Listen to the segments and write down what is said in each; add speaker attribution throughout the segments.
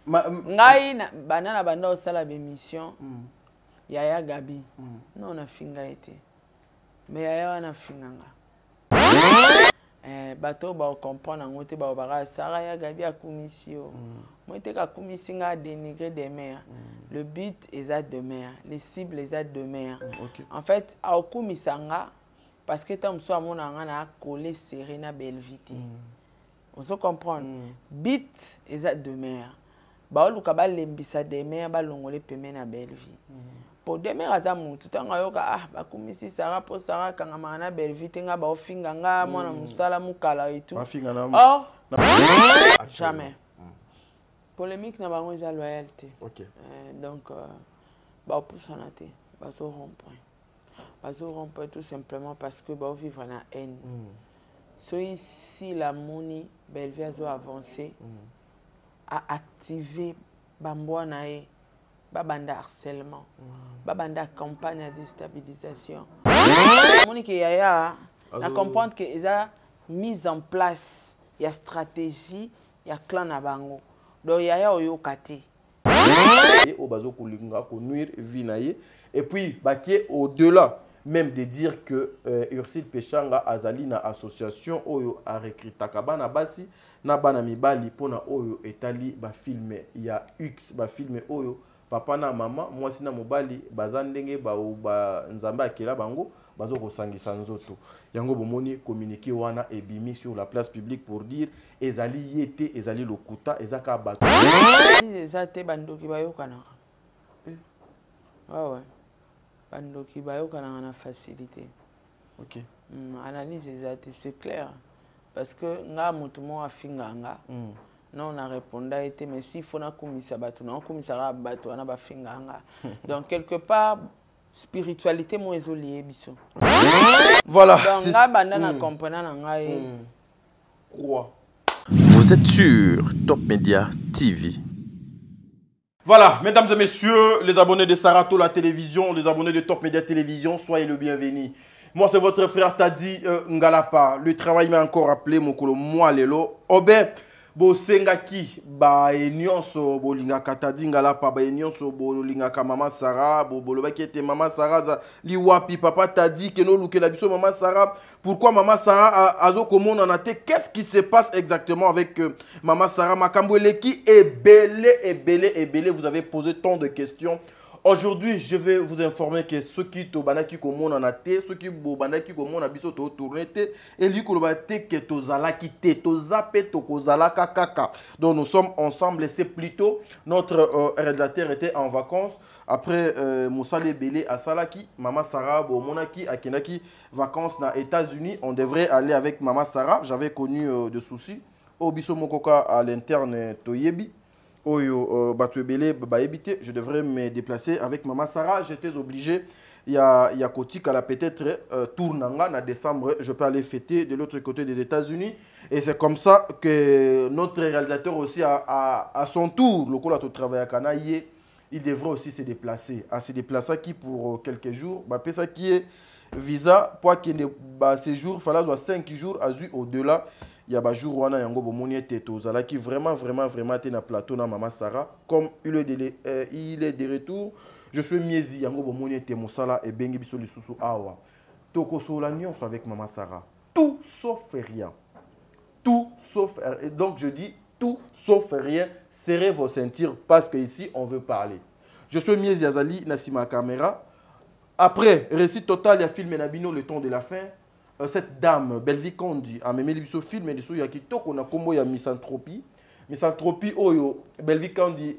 Speaker 1: ngai banana banda osala bémission Yaya Gabi non na finga été mais Yaya wana finganga bato ba comprendre ngote ba bara Sarah Yaya Gabi akumisi yo moi te ka kumisi nga dénigrer des mères le but est de mère les cibles est de mère en fait akumisanga parce que tant so amona nga na coller serré na belle vite on se comprendre but est de mère ba luka ba lembisa de mère ba longole peme na belle vie pour de mère azamu tout en yoka ba kumisi Sarah pour Sarah kanga na belle vie tenga ba ofinga nga mona musala mukala et tout or jamais polémique na bango za loyauté donc ba pousse na té ba so rompre tout simplement parce que ba vivre na haine so ici la moni belle vie a avancé à activer bamboa nae babanda harcèlement babanda campagne de déstabilisation monique yaya na comprendre que eza mise en place ya stratégie ya clan na bango donc yaya oyokati
Speaker 2: au bazo kulinga ko nuire vie nae et puis baké au-delà même de dire que Ursule Pechanga azali na association oyo a recruter bana basi na bana mibali pona oyo etali ba filme ya X ba filme oyo papa na mama mwasi na mobali bazandenge ba nzamba akela bango bazo kosangisa nzoto yango bomoni communiqué wana ebimi sur la place publique pour dire ezali yete ezali lokuta ezaka bato
Speaker 1: ezate bandoki bayokana ouais bandoki bayokana na facilité analyse ezate c'est clair parce que nga mutu mo afinga nga non on a répondu à été mais s'il faut na kumisa batu na kumisa batu na ba finga nga donc quelque part spiritualité mo ezolié biso
Speaker 2: voilà
Speaker 1: donc nga banda na comprendre nga
Speaker 2: quoi
Speaker 3: vous êtes sur Top Media TV.
Speaker 2: Voilà, mesdames et messieurs, les abonnés de Sarato la télévision, les abonnés de Top Media Télévision, soyez le bienvenu. Moi, c'est votre frère Tadi Ngalapa. Le travail m'a encore appelé, mon colo, moi, lelo. Obe, bo sengaki, ba nyonso, bo lingaka Tadi Ngalapa, ba nyonso, bo lingaka Mama Sarah, bo loba qui était Mama Sarah, za liwapi, papa Tadi, keno luke la biso Mama Sarah. Pourquoi Mama Sarah azo komon en até? Qu'est-ce qui se passe exactement avec Mama Sarah Makamboueleki est belé. Vous avez posé tant de questions. Aujourd'hui, je vais vous informer que ceux qui tobanaki komon en até, ceux qui bobanaki komon na biso to tournete, et lui kolobate que tozala kite, tozape to kozala kaka. Donc nous sommes ensemble et c'est plutôt notre réalisateur était en vacances après Moussa Lebele à Salaki, Mama Sarah Monaki à Kenaki vacances na États-Unis. On devrait aller avec Mama Sarah. J'avais connu de soucis. Au biso mokoka à l'interne Toyebi. Oyo Batuebele Baebite, je devrais me déplacer avec Mama Sarah. J'étais obligé. Il y a Kotik à la peut-être Tournanga en décembre. Je peux aller fêter de l'autre côté des États-Unis. Et c'est comme ça que notre réalisateur aussi à son tour, le cola to travail à Kanaïe, il devrait aussi se déplacer. À se déplacer qui pour quelques jours. Ça qui est visa pour qu'il ait séjour, il fallait 5 jours à au-delà. Il y a des jours où on a un qui vraiment été na plateau na Mama Sarah. Comme il est de retour, je suis miezi yango bomoni ete mosala et bengi biso lisusu awa. Toko sola nyonso avec Mama Sarah. Tout sauf rien. Tout sauf rien. Donc je dis tout sauf rien. Serrez vos ceintures parce que ici on veut parler. Je suis miezi Azali Nassima caméra. Après récit total, il y a filmé Nabino le temps de la fin. Cette dame, Belvi Kondi, a même ce film, il y a qui toque, on a combo, il y a misanthropie. Misanthropie, oyo, Belvi Kondi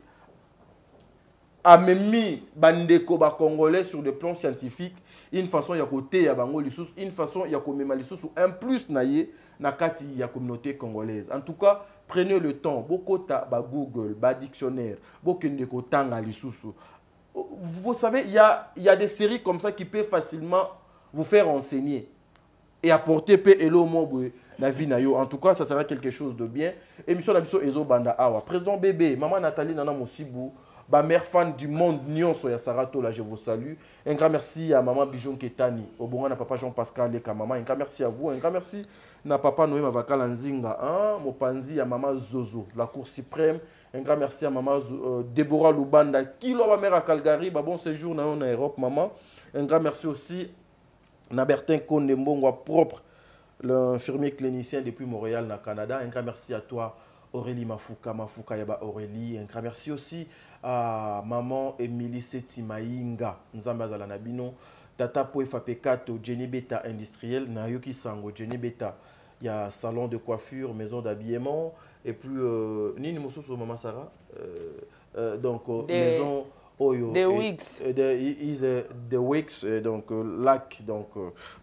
Speaker 2: a même mis Bandeko ba Congolais sur le plan scientifique. Une façon, il y a côté, il y a Bango Lissous, une façon, il y a comme Lissous, un plus naïe, nakati, il y a communauté congolaise. En tout cas, prenez le temps, beaucoup ba Google, ba dictionnaire, beaucoup de kotanga Lissous. Vous savez, il y a des séries comme ça qui peuvent facilement vous faire enseigner et apporter paix et l'eau la vie na yo. En tout cas, ça sera quelque chose de bien. Émission d'Abisso Ezo Banda Awa. Président Bébé, maman Nathalie Nana Mosibou, ma mère fan du monde Nyonso ya Sarato, là, je vous salue. Un grand merci à maman Bijon Ketani, au bon à papa Jean-Pascal Leka, maman. Un grand merci à vous. Un grand merci à papa Noé Mavakala Nzinga, Mopanzi à maman Zozo, la Cour suprême. Un grand merci à maman Déborah Lubanda, qui l'a mère à Calgary, bon séjour en Europe, maman. Un grand merci aussi à Bertin Kondembongwa propre, l'infirmier clinicien depuis Montréal, au Canada. Un grand merci à toi, Aurélie Mafuka Yaba Aurélie. Un grand merci aussi à maman Émilie Setimaïnga, Nzamba Zalanabino, Tata Poefa Pekato, Jenny Beta industriel, Nayoki Sango, Jenny Beta. Il y a salon de coiffure, maison d'habillement, et puis Nini Moussousou, maman Sarah, maison Oyo.
Speaker 1: The Wix.
Speaker 2: The Wix, donc lac, donc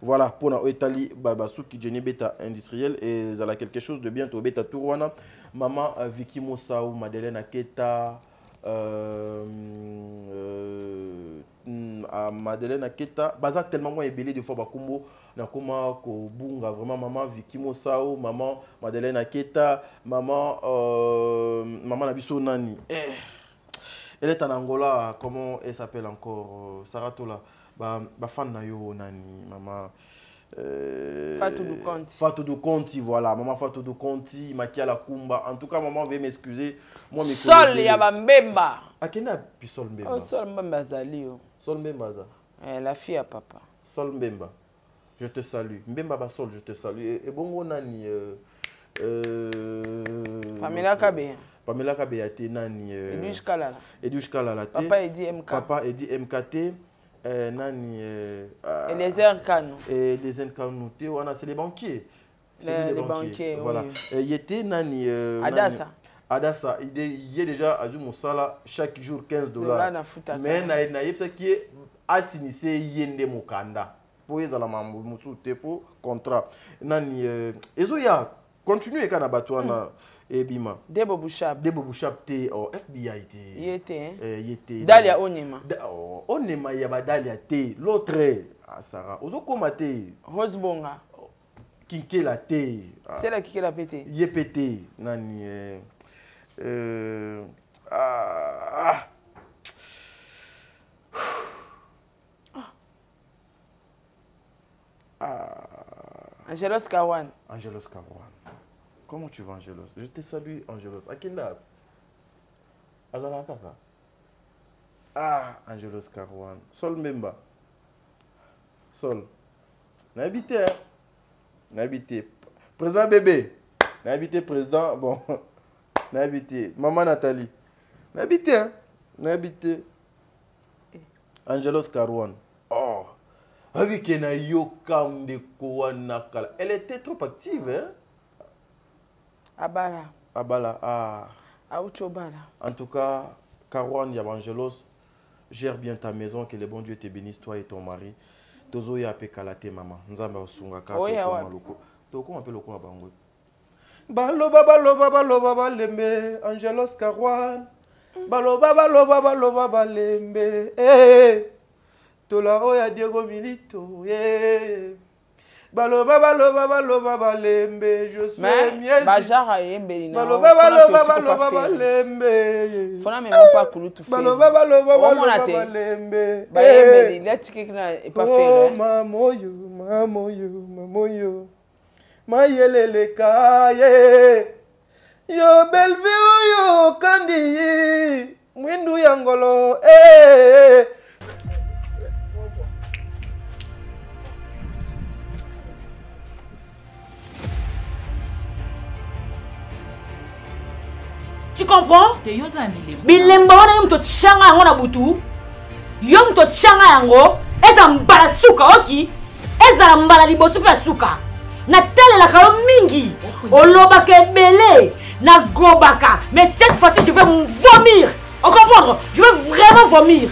Speaker 2: voilà, pour la Italie, Babasuki, Jenny Beta industriel, et ça a quelque chose de bientôt, Beta Tourouana, maman Vicky Moussaou, Madeleine Aketa, Madeleine Aketa, Bazak tellement moi ébélé de fois Bakumbo, Nakuma Kobunga, vraiment maman Vicky Moussaou, maman Madeleine Aketa, maman Nabiso Nani. Elle est en Angola, comment elle s'appelle encore? Saratola, fan na yo Nani, maman.
Speaker 1: Fatou Dukonti.
Speaker 2: Fatou Dukonti, voilà. Maman Fatou Dukonti, Makia Lakumba. En tout cas, maman, veuillez m'excuser.
Speaker 1: Sol Yaba Mbemba.
Speaker 2: Akena puis Sol Mbemba.
Speaker 1: Oh, Sol Mbemba Zalio.
Speaker 2: Sol Mbemba.
Speaker 1: La fille à papa.
Speaker 2: Sol Mbemba. Je te salue. Mbemba Basol, je te salue. Et bon, Nani.
Speaker 1: Pamela Kabe.
Speaker 2: Pamela Kabe a été Nani.
Speaker 1: Edouche Kalala.
Speaker 2: Edouche Kalala.
Speaker 1: Papa Edi MK.
Speaker 2: Papa Edi MKT. Nani.
Speaker 1: Et les airs Kano.
Speaker 2: Et les Nkano. C'est les banquiers.
Speaker 1: Les banquiers.
Speaker 2: Voilà. Il était Nani.
Speaker 1: Adassa.
Speaker 2: Adassa. Il y a déjà à Moussala chaque jour $15. Mais il y a peut-être qui est assigné Yende Mokanda. Pour les Alamamou, Moussou, Tefo, contrat. Nani. Ezoya. Continuez quand on et Bima.
Speaker 1: Debo Bouchab.
Speaker 2: Debo Bouchab te FBI te.
Speaker 1: Yete. Dalia Onema.
Speaker 2: Onema yaba Dalia te. L'autre Sarah. Ozo koma te.
Speaker 1: Rosebonga.
Speaker 2: Kinkela te.
Speaker 1: C'est là qui l'a pété.
Speaker 2: Yepete nani
Speaker 1: Angelos Kawan.
Speaker 2: Angelos Kawan. Comment tu vas, Angelos? Je te salue, Angelos. Akinda. Azala Kaka. Angelos Kawan. Sol Memba. Sol. N'habité, hein? N'habité. Président bébé. N'habité, président. Bon. N'habité. Maman Nathalie. N'habité, hein? N'habité. Angelos Kawan. Oh. Avec une yokam de Kouanakala. Elle était trop active, hein?
Speaker 1: Abala.
Speaker 2: Abala,
Speaker 1: Aouchobala.
Speaker 2: En tout cas, Karouane Yabangelos, gère bien ta maison, que le bon Dieu te bénisse, toi et ton mari. Tozo ya pe kalate maman. Nzamba osunga ka.
Speaker 1: Oh ya wa.
Speaker 2: Toko un peu le quoi bango. Baloba balembe, Angelos Karouane. Baloba balembe. Tola oya Diego Milito. Baloba balembe, je suis mieux.
Speaker 1: Bajara yembe na.
Speaker 2: Baloba balembe.
Speaker 1: Fona même pas kulu tout fait.
Speaker 2: Baloba balembe.
Speaker 1: Ba yembe la tike na e pas faire.
Speaker 2: Mamoyo. Mayelele kaye. Yo Bellevue yo kandi. Mwindu yangolo.
Speaker 4: Tu comprends? Bilemba wana mto tshanga yango na butu. Yo mto tshanga yango eza mbala suka oki. Eza mbala liboso pe suka. Na tele la kayo mingi. Oloba ke belé na gobaka. Mais cette fois-ci je vais vomir. On comprend? Je vais vraiment vomir.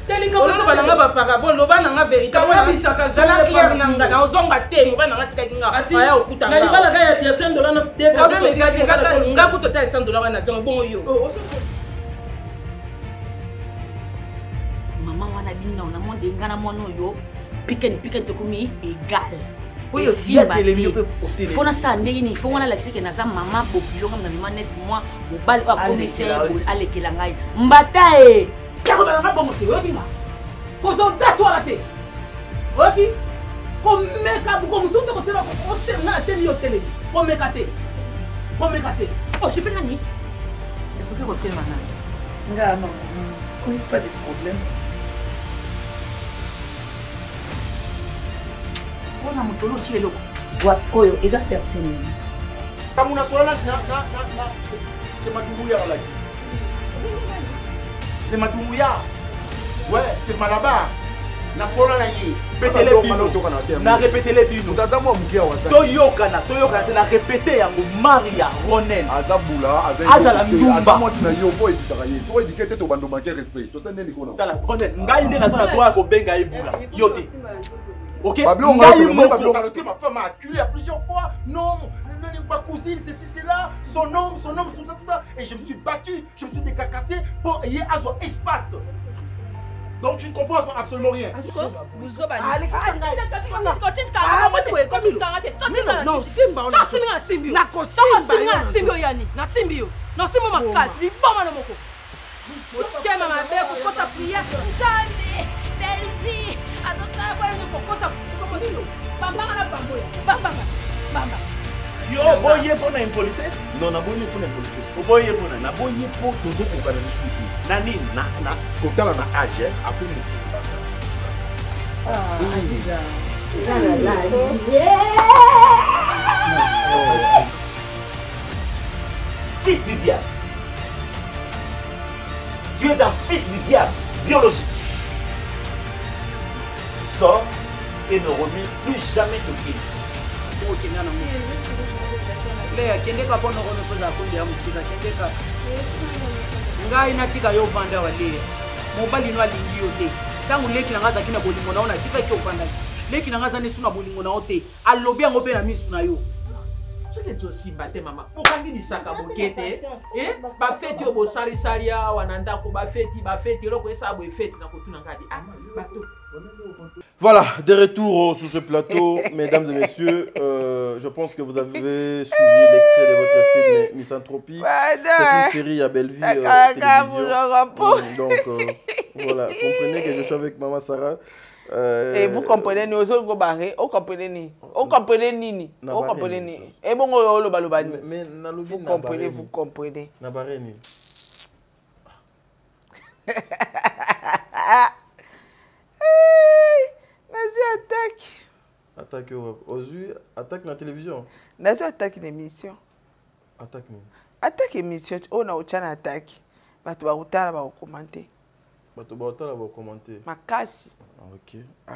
Speaker 5: Telika bozo balanga ba parabole loba nanga vérité na bisaka zala clair nanga na ozonga te mo bana ngatika kinga aya okuta na libala ka ya $100 na deka zo metika deka nga kutota $100 na zonga bongo yo
Speaker 4: mama wana bino na monde ngana mono yo piken to kumi égal oyo simba te fona sa ndenge ni fo wana lakisi ke na za mama populonga na mama 9 mois mobali wa commissaire alekela ngai mbata e Karo balanga bongo te oki ma. Kozo daswala te. Oki ko meka buko musuto ko tela ko tela na teli yo tele.
Speaker 5: Bon m'écarter. Bon m'écarter.
Speaker 4: Oh, je fais nani.
Speaker 5: Est-ce que vous avez maman?
Speaker 6: Maman, pas de problème.
Speaker 5: On a mon tolo tiré l'eau.
Speaker 6: Ouais, oyo, eza personne.
Speaker 2: Kamuna sola c'est Matumbuya là. C'est Matumbuya. Ouais, c'est Malabar. Na sola na yi.
Speaker 7: Répétez les bino. Na répéter les bino.
Speaker 2: Tazamo mukia waza.
Speaker 7: Toyokana na répéter yango Maria Ronen.
Speaker 2: Azabula,
Speaker 7: Azala ndumba.
Speaker 2: Moi na yo boy ditaraye. Toi éduquer to bando manquer respect. To sende ni kona.
Speaker 7: Tala Ronen, ngai nde na sala toi ko benga ebula. Yote. OK?
Speaker 2: Ngai moko parce que ma femme m'a acculé à plusieurs fois. Non, ma cousine, ceci, c'est là, son nom, tout ça. Et je me suis battu, je me suis décacassé pour ayer à son espace. Donc tu ne comprends absolument rien.
Speaker 7: Yo, boye pour na impolitesse? Non, na boye pour na impolitesse. Boye pour na boye pour tout pour kana suite. Na nini na kotala na âge après nous.
Speaker 6: Aziza.
Speaker 7: Fils du diable. Tu es un fils du diable biologique. Sors et ne reviens plus jamais au fils.
Speaker 5: Lea kendeka pono kono pesa kundi ya mchika kendeka. Ngai natika yo panda wale. Mobali no alingi yo te. Tangu leki na ngaza kina bolingo naona tika kyo panda. Leki na ngaza nesu na bolingo na ote. Alobi yango pe na misu na yo. Soki nzo simba te mama. Okangi ni saka bokete. Ba feti yo bo sali sali ya wananda ko ba feti loko esa bo feti na kotuna ngadi. Ah, bato.
Speaker 2: Voilà, de retour sur ce plateau, mesdames et messieurs. Je pense que vous avez suivi l'extrait de votre film Misanthropie. C'est une série à Bellevue télévision. Donc voilà, comprenez que je suis avec Maman Sarah.
Speaker 1: Et vous comprenez, nous autres, vous comprenez ni. Vous comprenez ni. Vous comprenez ni. Et bon, vous comprenez, vous comprenez.
Speaker 2: Nabareni. Attaque aux yeux, attaque la télévision.
Speaker 1: Nazo attaque l'émission.
Speaker 2: Attaque ni.
Speaker 1: Attaque émission, on a autant attaque. Bato ba utala ba commenter.
Speaker 2: Bato ba utala ba commenter.
Speaker 1: Makasi.
Speaker 2: OK. Ah.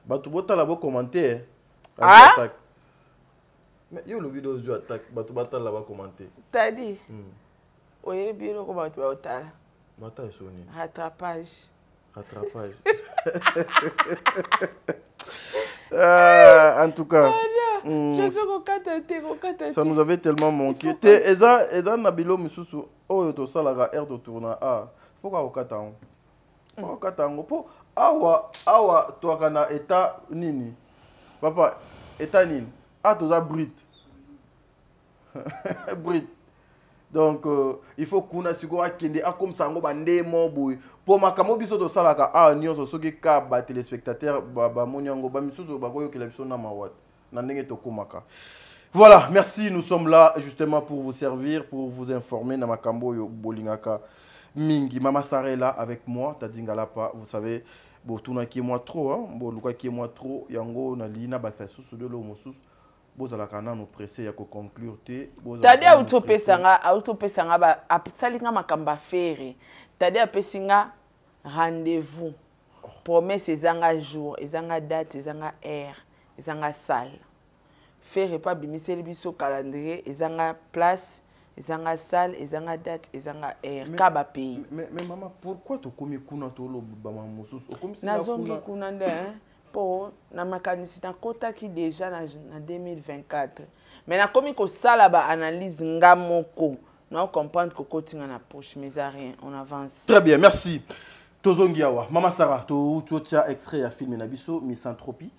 Speaker 2: Bato ba utala ba commenter.
Speaker 1: Ah.
Speaker 2: Attaque. Mais yo le vidéo aux yeux attaque, bato ba utala ba commenter.
Speaker 1: T'as dit. Oye bien ko bato ba utala.
Speaker 2: Bataille soni.
Speaker 1: Rattrapage.
Speaker 2: Rattrapage. En tout cas, ça nous avait tellement manqué. Eza Nabilo Misusu, oh to salaga air de tourna ah. Pourquoi au Katango? Au Katango po awa to kana état nini. Papa, état nini? Ah to za Brit. Brit. Donc il faut qu'on a siko akende a comme ça ngo bande mo boy. Pour makamo biso to salaka a nyonso soki ka ba téléspectateurs ba monyango ba misusu ba koyo kila biso na mawat na ndenge to komaka. Voilà, merci, nous sommes là justement pour vous servir, pour vous informer na makambo yo bolingaka mingi. Mama Sarela avec moi, Tadingala pas, vous savez, bon tuna ki moi trop hein, bon luka ki moi trop yango na lina baksa susu de lo mosus. Bozalaka na no pressé ya ko conclure te.
Speaker 1: Tadi autopesanga ba asalinga makamba fere. Tadi apesinga rendez-vous. Promesse ezanga jour, ezanga date, ezanga heure, ezanga salle. Faire pas bimiseli biso calendrier, ezanga place, ezanga salle, ezanga date, ezanga heure, kaba pays.
Speaker 2: Mais maman, pourquoi tu komi kuna tolo bama mususu?
Speaker 1: Nazongi kuna nde hein. Pour na makanisi na kota ki déjà na 2024. Mais na komi ko sala ba analyse ngamoko. On comprendre que kotinga na poche mais rien, on avance.
Speaker 2: Très bien, merci. Tozongiawa, Mama Sarah, tu as extrait à film Nabiso Misanthropie.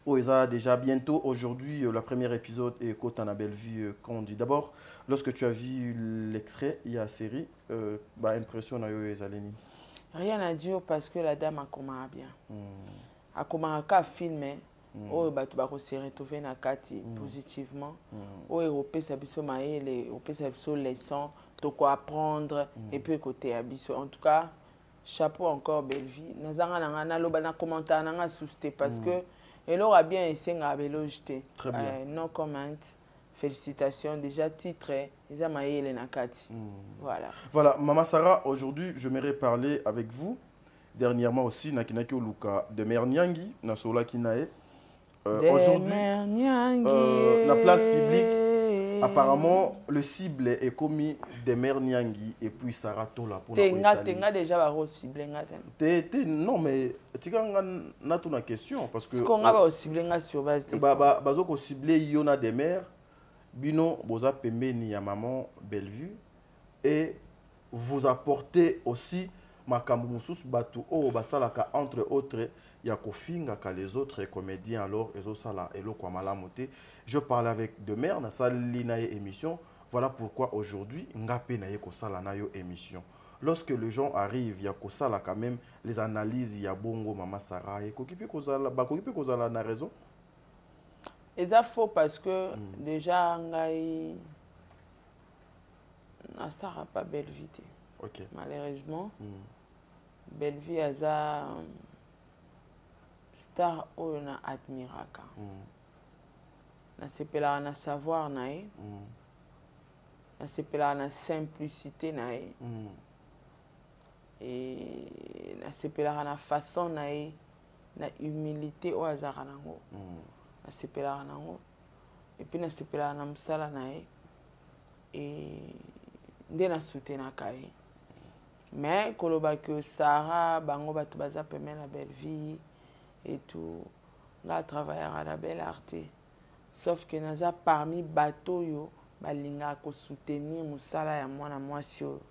Speaker 2: Oeza déjà bientôt aujourd'hui le premier épisode est Côte en Bellevue qu'on dit. D'abord, lorsque tu as vu l'extrait, il y a série bah impression na yo ezaleni.
Speaker 1: Rien à dire parce que la dame a commencé bien. A commencé à filmer oyo bato bakose retrouver na kati positivement oyo opesa biso mayele opesa biso leçon toko apprendre et puis côté abiso en tout cas chapeau encore belle vie nazanga nanga naloba na commentaire nanga souste parce que elle aura bien esenga belojité non comment félicitations déjà titre les mayele na kati
Speaker 2: voilà Maman Sarah, aujourd'hui j'aimerais parler avec vous dernièrement aussi nakinaki oluka de Mère Nyangi na sola kinae aujourd'hui la place publique apparemment le cible est commis de Mère Nyangi et puis Sarah Tola pour
Speaker 1: tenga déjà ba cible
Speaker 2: non mais tika na tout na question parce que
Speaker 1: qu'on va cible nga sur base de
Speaker 2: bazoko cibler yona de mère bino boza pembeni ya maman Bellevue et vous apportez aussi makambo mususu batu o basalaka entre autres ya kofinga ka les autres comédiens alors ezosala eloko ya malamu te. Je parle avec de mère na sali na émission, voilà pourquoi aujourd'hui ngape na ye kosala na yo émission. Lorsque les gens arrivent ya kosala quand même les analyses ya bongo Maman Sarah et kokipi kozala ba kokipi kozala na raison.
Speaker 1: Et ça faux parce que déjà ngai na Sarah pas Bellevue.
Speaker 2: OK.
Speaker 1: Malheureusement Bellevue aza star oyo na admiraka na sepelaka na savoir na ye na sepelaka na simplicité na ye et na sepelaka na façon na ye na humilité oyo azalaka nango na sepelaka nango et puis na sepelaka na mosala na ye et nde na soutenaka ye mais koloba que Sarah bango bato baza pembeni na Bellevue et tout nga travailler à la belle arte sauf que naza parmi bato yo balinga ko soutenir musala ya mwana mwasi oyo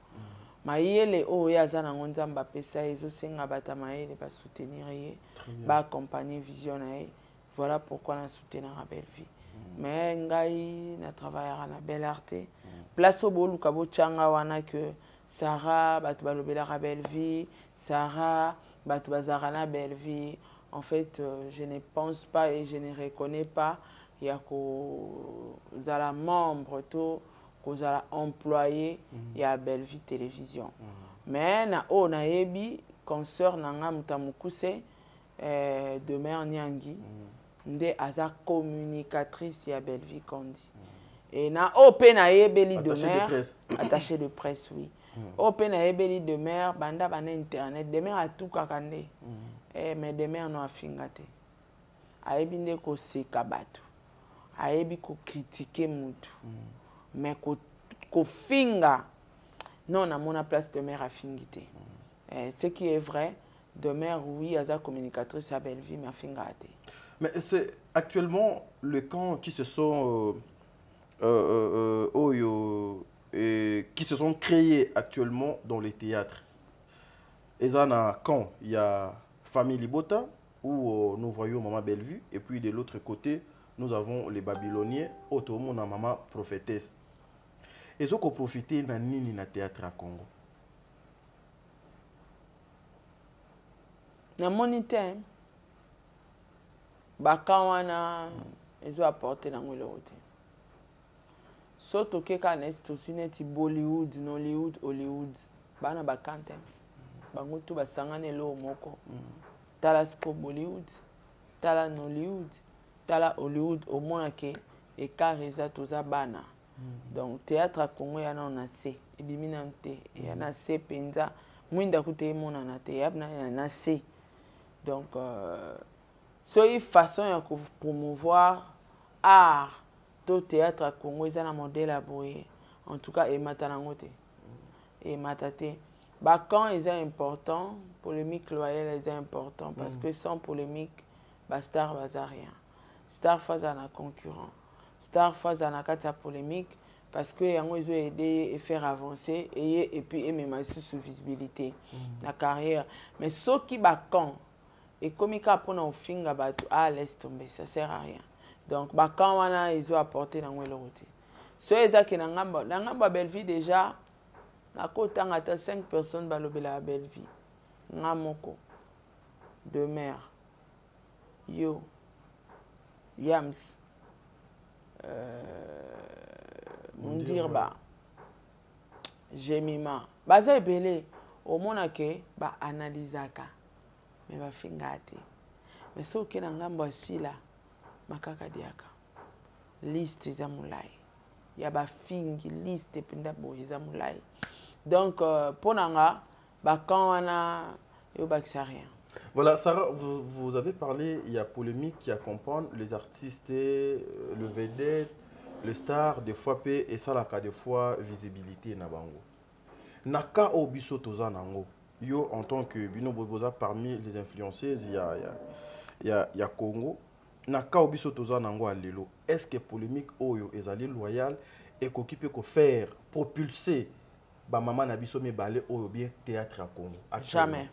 Speaker 1: mayele oyo aza nango nzambe apesa ye ezosenga bata mayele ba soutenir ye ba accompagner vision na ye voilà pourquoi na soutenir à Bellevue mais ngai na travailler à la belle arte place au boluka bo changa wana que Sarah bato balobelaka Bellevue Sarah bato bazara na Bellevue. En fait, je ne pense pas et je ne reconnais pas qu'il y a un membre, qu'il y a un employé, il y a Bellevue Télévision. Mais on a eu concert nanga mutamukuse de Mère Nyangi, nde aza communicatrice ya Bellevue Kondi. Et na open na ebeli de mère, attaché de presse, oui. Open na ebeli de mère, banda bana internet, de mère a tout kakande. Mais de mère no afingate. Ayebi nde ko seka bato. Ayebi ko critiquer mutu. Mais ko finga non na mona place de mère afingite. Ce qui est vrai, de mère oui, aza communicatrice à Bellevue mais afingate.
Speaker 2: Mais c'est actuellement le camp qui se sont qui se sont créés actuellement dans les théâtres. Et ça na camp, il y a Famille Libota, où nous voyons Maman Bellevue, et puis de l'autre côté, nous avons les Babyloniens, autour de Maman Prophétesse. Et ils ont profité de nini na théâtre à Congo.
Speaker 1: Na monité, bakawana, ils ont apporté dans le côté. Surtout que quand on Bollywood, Nollywood, Hollywood, bana bakante. Bango tu basangane lo moko. Tala sko Bollywood, tala Nollywood, tala Hollywood au moins que écart eza toza bana. Donc théâtre à Congo yana na se, ebimina nte, yana se penza, mwinda kute mona na te, yabna yana se. Donc so y façon ya ko promouvoir art to théâtre à Congo eza na modèle à boyer. En tout cas et matanangote. Et matate. Bah, quand ils est important, polémique loyale est important parce que sans polémique, bah, star va rien. Star face à un concurrent. Star face à la polémique parce que ils ont aidé et faire avancer et puis même sous visibilité la carrière. Mais ce qui bah quand et comme il a pour finga bah à laisse tomber, ça sert à rien. Donc bah quand on a ils ont apporté dans le côté. Ceux qui n'ont Bellevue déjà. Nakotanga ata 5 personnes balobela à Bellevue. Ngamoko. De mère. Yo. Yams Mundirba Jemima baza ebele omona ke ba analysaka mais ba fingate mais soki na ngambo asila makaka diaka liste za mulai ya ba fingi liste penda boye za mulai donc ponanga ba quand wana yo bakisa rien.
Speaker 2: Voilà, Sarah, vous avez parlé, il y a polémique qui accompagne les artistes, le vedette, le star, des fois paix, et ça, là, des fois, visibilité na bango. Naka obiso toza nango. Yo, en tant que Bino Boboza, parmi les influenceuses, il y a Congo. Naka obiso toza nango à Lelo. Est-ce que polémique oyo ezali loyal et qu'on peut faire propulser ba maman na biso me balé oyo bien théâtre à Congo?
Speaker 1: Jamais.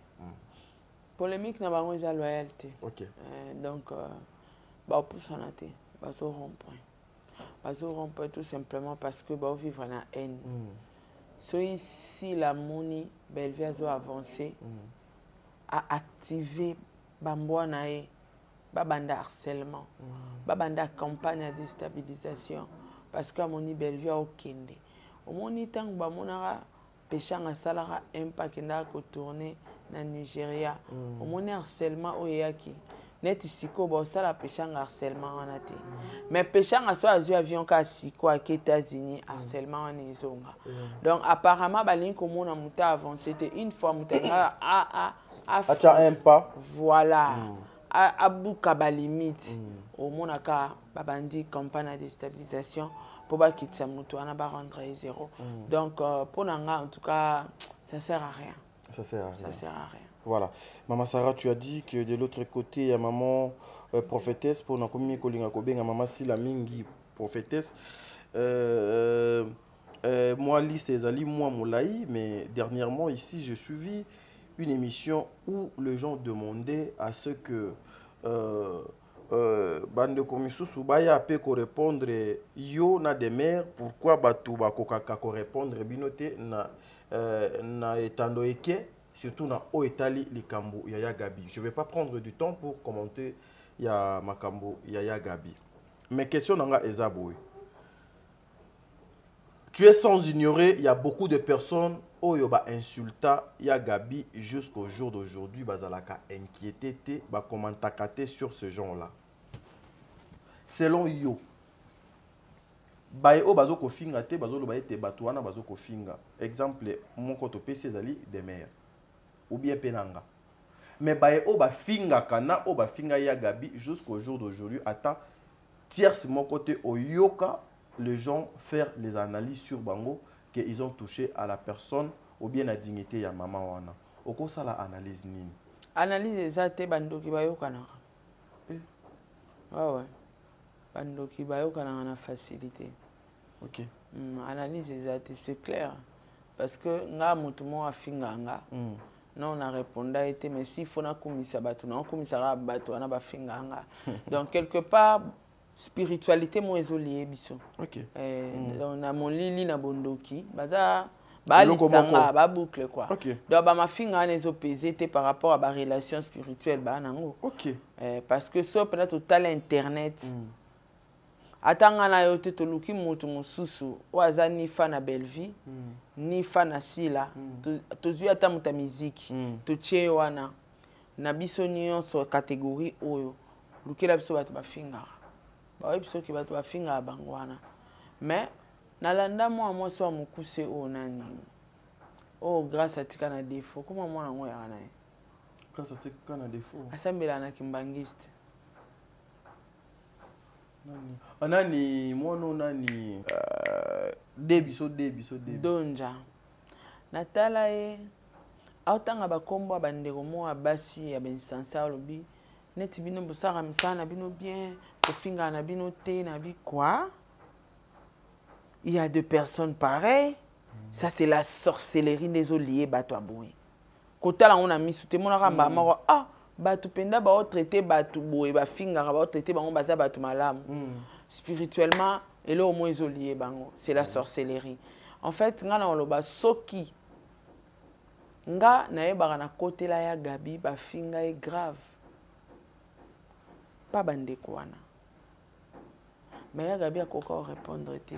Speaker 1: Polémique na bango eza loyauté.
Speaker 2: OK.
Speaker 1: Donc ba opusana te, bazo rompre. Bazo rompre tout simplement parce que ba vivre na haine. So ici la moni Bellevue a avancé a activer bamboa na e ba banda harcèlement. Ba banda campagne de déstabilisation parce que moni Bellevue a okende. Au moni tang ba monara péchanga salara impact na ko tourner na Nigeria. Au moni harcèlement oyaki. Net siko ba sala péchanga harcèlement wana te. Mais péchanga so azu avion ka siko à États-Unis harcèlement en izonga. Donc apparemment balingi komona muta avancé te une fois muta
Speaker 2: acha un pas.
Speaker 1: Voilà. À bouka ba limite. Au monaka babandi campagne de déstabilisation pour ba kitsa mutu ana ba rendre zéro. Donc pour nanga en tout cas ça sert à rien.
Speaker 2: Ça sert à rien.
Speaker 1: Ça sert à rien.
Speaker 2: Voilà. Maman Sarah, tu as dit que de l'autre côté, il y a maman prophétesse pour na komi kolinga kobenga maman Sila Mingi prophétesse. Moi liste ezali moi moulaï, mais dernièrement ici j'ai suivi une émission où les gens demandaient à ce que bande komisusu baya pe ko répondre yo na des mères pourquoi batu ba kokaka ko répondre binote na etando eke surtout dans Oetali Likambo Yaya Gabi. Je ne vais pas prendre du temps pour commenter ya Makambo Yaya Gabi. Mais question nanga Ezaboui. Tu es sans ignorer, il y a beaucoup de personnes où yoba insulta ya Gabi jusqu'au jour d'aujourd'hui bazalaka inquiété te ba commentakate sur ce genre-là. Selon yo baye o bazo ko finga te bazo lo baye te batuana bazo ko finga. Exemple mon koto PC ezali des mères. Ou bien penanga. Mais baye o ba finga kana o ba finga ya Gabi jusqu'au jour d'aujourd'hui ata tierce mon côté au yoka les gens faire les analyses sur bango que ils ont touché à la personne ou bien la dignité ya maman wana. Oko ça la analyse nini?
Speaker 1: Analyse ça te bandoki ba yoka na. Ouais. Bandoki ba yoka na facilité.
Speaker 2: OK.
Speaker 1: Analyse ça c'est clair parce que nga mutu mo afinga nga. Non, on a répondu à été, mais s'il faut qu'on commise batu, non, commise à batu, on a pas fait nganga. Donc quelque part, spiritualité moi isolé biso.
Speaker 2: OK.
Speaker 1: On a mon lili na bondoki, baza lisanga ba boucle quoi.
Speaker 2: OK.
Speaker 1: Donc ba ma finga les opposés par rapport à ba relation spirituelle ba nango.
Speaker 2: OK.
Speaker 1: Parce que ça peut être total internet. Atanga na yo te toluki mutu mususu waza ni fa na Bellevue ni fa na Sila tozui ata muta musique totie wana na biso nyonso catégorie oyo lukela biso bato bafinga ba biso ki bato bafinga bango wana mais nalanda moi so mukuse o nani grâce à tika na défaut comment moi nango ya na
Speaker 2: grâce à tika na défaut
Speaker 1: asambela na kimbangiste
Speaker 2: nani mono nani debiso
Speaker 1: donja natala e autanga bakombo bandeko mo abasi ya bensansa lobi neti bino bosaka misana bino bien kofinga na bino te na bi quoi il y a deux personnes pareilles ça c'est la sorcellerie des oliers bato aboui kotala on a mis sous témoin ramba mako batu penda ba traiter batu boye ba finga ba traiter bango baza batu malamu spirituellement et là au moins isolé bango c'est la sorcellerie en fait nga na loba soki nga na yebaka na côté la ya Gabi ba finga est grave pas bande wana mais ya gabi akoka répondre te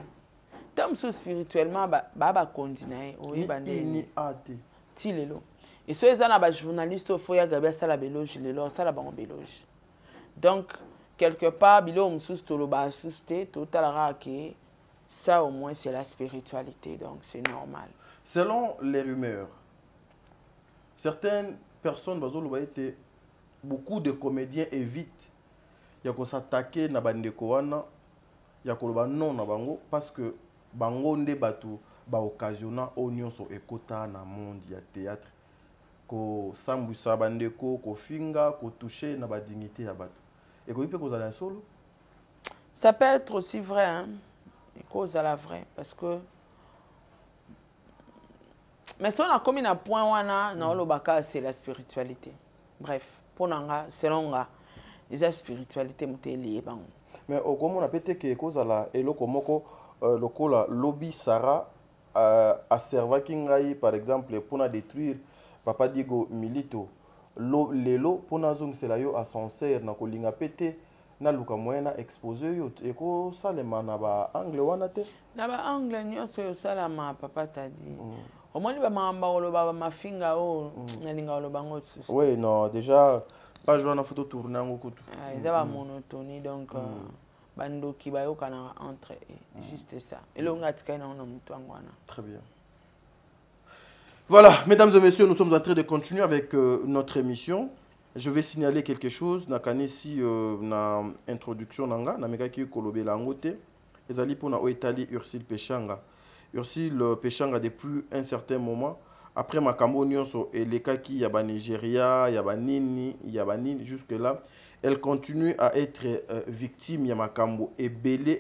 Speaker 1: tam so spirituellement ba continuer oui
Speaker 2: ni ate
Speaker 1: ti lelo et so eza na ba journaliste fo ya gabi sala beloge lelo sala bango beloge donc quelque part bilo msusu toloba asuste totalara ke ça au moins c'est la spiritualité donc c'est normal.
Speaker 2: Selon les rumeurs, certaines personnes beaucoup de comédiens évitent ya ko s'attaquer na bandeko wana ya ko ba non na bango parce que bango nde batu ba occasionna onyoso ekota na monde ya théâtre ko sambusa bandeko ko finga ko toucher na ba dignité ya batu et ko ipe ko za solo.
Speaker 1: Ça peut être aussi vrai hein. Et cause à la vraie parce que mais si on a comme un point wana na olobaka c'est la spiritualité. Bref, pour nanga selon nga les spiritualité muté lié bango.
Speaker 2: Mais au comment on a pété que cause à la eloko moko lokola lobby Sarah a servi kingai par exemple pour na détruire Papa Diego Milito lelo pour na zong c'est la yo ascenseur na kolinga pété na luka moyena exposé yo eko salema na ba angle wana te
Speaker 1: na ba angle nyonso yo salama papa tadi omoni ba mamba oloba ba mafinga o na linga oloba ngotsu.
Speaker 2: Oui non déjà pas jouer na photo tourner ngo kutu
Speaker 1: eza ba monotonie donc bandoki ba yo kana entre juste ça et le ngati kana na mutu ngwana.
Speaker 2: Très bien. Voilà, mesdames et messieurs, nous sommes en train de continuer avec notre émission. Je vais signaler quelque chose. Nakanesi na introduction nanga na meka ki kolobela ngote. Ezali pona o Italie Ursule Pechanga. Ursule Pechanga depuis un certain moment après makambo nyonso elekaki ya ba Nigeria, ya ba nini jusque là, elle continue à être victime ya makambo ebele.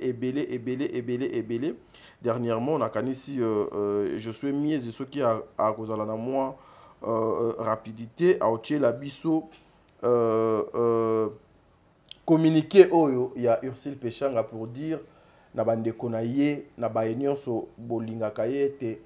Speaker 2: Dernièrement nakanesi je suis mis ce qui a kozala na moi rapidité a otie la biso communiqué oyo ya Ursule Pechanga pour dire na bandeko na ye na ba nyonso bolingaka ye te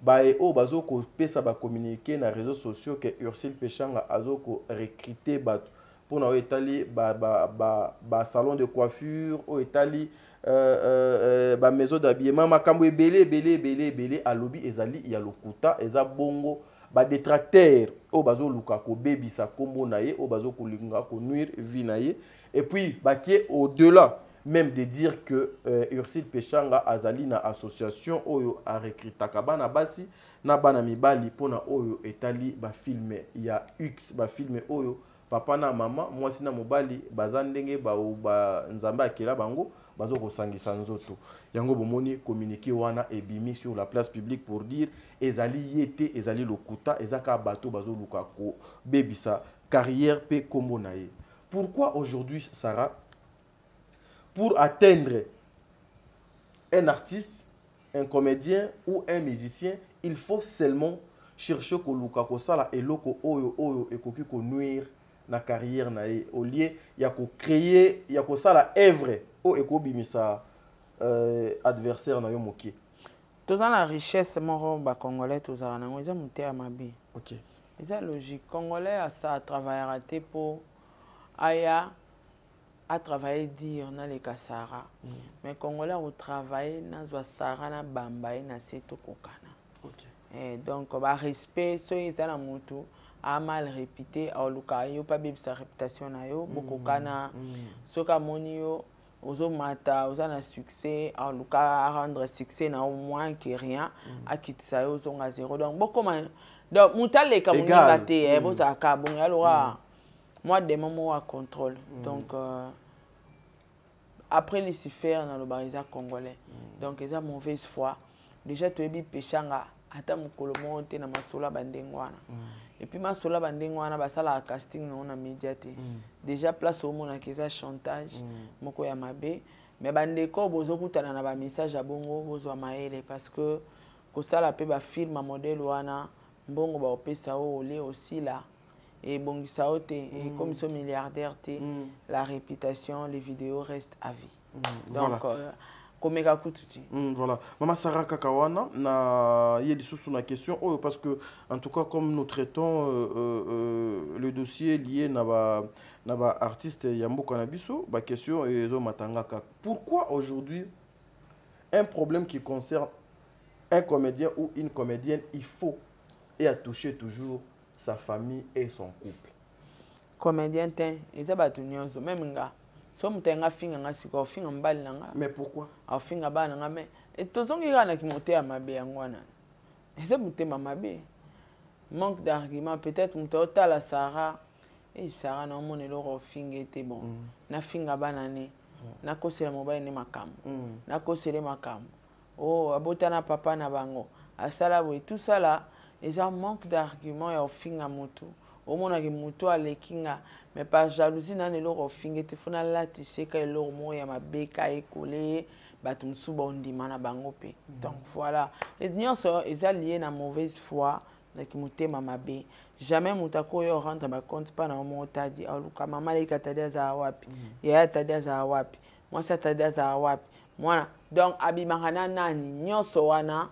Speaker 2: bae o bazoko pesa ba communiquer na réseaux sociaux que Ursule Pechanga azoko recruter bato pour na etali ba salon de coiffure o etali ba maison d'habillement makambo ebele alobi ezali ya lokuta eza bongo ba détracteur o bazo luka ko bebisa kombo na ye o bazo kolinga ko nuire vie na ye et puis bakie au-delà même de dire que Ursule Pechanga azali na association oyo a recrutaka bana basi na bana mibali pona oyo etali ba filme ya X ba filme oyo papa na mama mwasi na mobali bazandenge ba nzamba akela bango bazo kosangisa nzoto yango bomoni communiqué wana ebimi sur la place publique pour dire ezali yete ezali lokuta ezaka bato bazo luka ko bebisa carrière pe kombo na ye. Pourquoi aujourd'hui Sarah pour atteindre un artiste, un comédien ou un musicien, il faut seulement chercher ko luka ko sala eloko oyo ekoki ko nuire na carrière na ye au lieu ya ko créer ya ko sala œuvre o eko bimisa adversaire na yo mokie.
Speaker 1: Dans la richesse moro ba congolais tozala nango eza muté ya mabe.
Speaker 2: OK.
Speaker 1: Eza logique congolais a ça travailler raté pour aya a travailler dire na le kasara. Mais congolais au travail na zo sara na bamba na seto kokana.
Speaker 2: OK.
Speaker 1: Et donc ba respect so eza na mutu a mal répété au luka yo pas bib sa réputation na yo bokokana soka moni yo ozo mata oza na succès au luka à rendre succès na au moins que rien a kitisa yo zonga zéro donc bokoma donc mutale ka moninga te boza ka bon alors moi des moments à contrôle donc après Lucifer dans le barisa congolais donc ils ont mauvaise foi déjà tu es Pechanga ata mukolo monte na masola bandengwana et puis masola bandengwana basala casting na médiaté déjà place au mona keza chantage moko ya mabe mais bandeko bozo kutana na ba message ya bongo bozo maele parce que ko sala pe ba film a modèle wana mbongo ba opesa o ole aussi là et bongisa ote et comme ils sont milliardaires la réputation les vidéos restent à vie donc voilà. komeka kututi.
Speaker 2: Voilà. Maman Sarah Kakawana, na y a des sous sur la question parce que en tout cas comme nous traitons le dossier lié na ba artiste Yambo Kanabiso, ba question ezo matangaka. Pourquoi aujourd'hui un problème qui concerne un comédien ou une comédienne, il faut et à toucher toujours sa famille et son couple?
Speaker 1: Comédien ten, ils abatu nyonso même nga. So mutenga finga nga siko finga mbali nga.
Speaker 2: Mais pourquoi?
Speaker 1: A finga bana nga mais et tozongi kana ki motea mabe yangwana. Ese mutema mabe. Manque d'argument peut-être mutota la Sarah et Sarah na monelo ro finga était bon. Na finga bana ne. Na kosela mobile ne makam. Na kosela makam. Oh abotana papa na bango. Asala bo tout ça là, ils ont manque d'argument ya finga motu. Au moins que muto alekinga mais pas jalousie na ne loro finge te fona lati seka loro mo ya mabeka ekole batum subondi mana bango pe. Donc voilà, et nyonso eza lié na mauvaise foi na ki mutema mabe. Jamais mutako yo rentre ba compte pas na mo tadi aluka mama leka tadi za wapi ya tadi za wapi moi ça tadi za wapi moi donc abimangana nani nyonso wana